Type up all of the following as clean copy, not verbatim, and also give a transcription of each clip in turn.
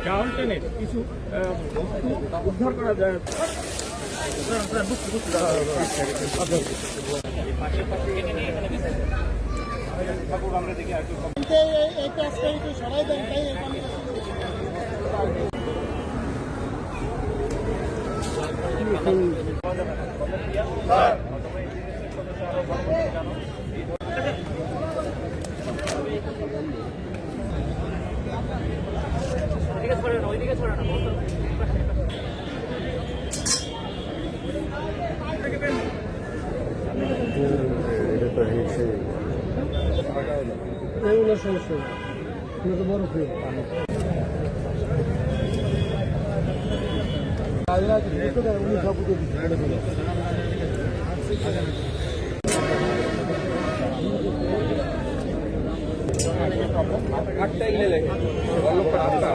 গ্রাউন্ডে কিছু বস্তু উদ্ধার করা যায়। সরাই দেন ওইদিকে ছড়ে না এইগুলো সমস্যা তো বড় ফিল উনি সব আটটা এগুলো লেগে আটটা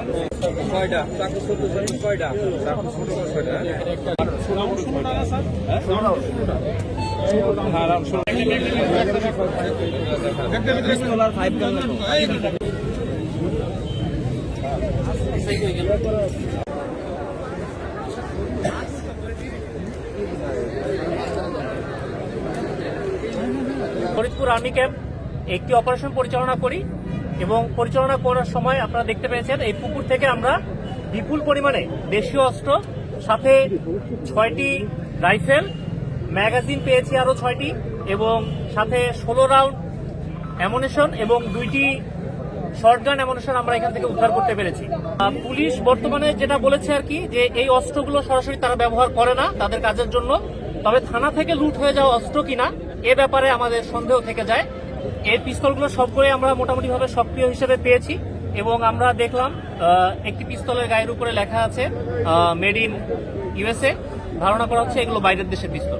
ছয়টা চাকু ছোট ছোট ছয়টা চাকু ছোট ছয়টা ফরিদপুর আর্মি ক্যাম্প একটি অপারেশন পরিচালনা করি এবং পরিচালনা করার সময় আপনারা দেখতে পেয়েছেন এই পুকুর থেকে আমরা বিপুল পরিমাণে দেশীয় অস্ত্র সাথে 6টি রাইফেল ম্যাগাজিন পেয়েছি আরো 6টি এবং সাথে 16 রাউন্ড অ্যামুনিশন এবং 2টি শর্টগান অ্যামুনিশন আমরা এখান থেকে উদ্ধার করতে পেরেছি। পুলিশ বর্তমানে যেটা বলেছে আর কি যে এই অস্ত্রগুলো সরাসরি তারা ব্যবহার করে না তাদের কাজের জন্য, তবে থানা থেকে লুট হয়ে যাওয়া অস্ত্র কিনা এ ব্যাপারে আমাদের সন্দেহ থেকে যায়। এই পিস্তলগুলো সবগুলোই আমরা মোটামুটিভাবে সক্রিয় হিসেবে পেয়েছি এবং আমরা দেখলাম একটি পিস্তলের গায়ের উপরে লেখা আছে মেড ইন ইউএসএ। ধারণা করা হচ্ছে এগুলো বাইরের দেশের পিস্তল।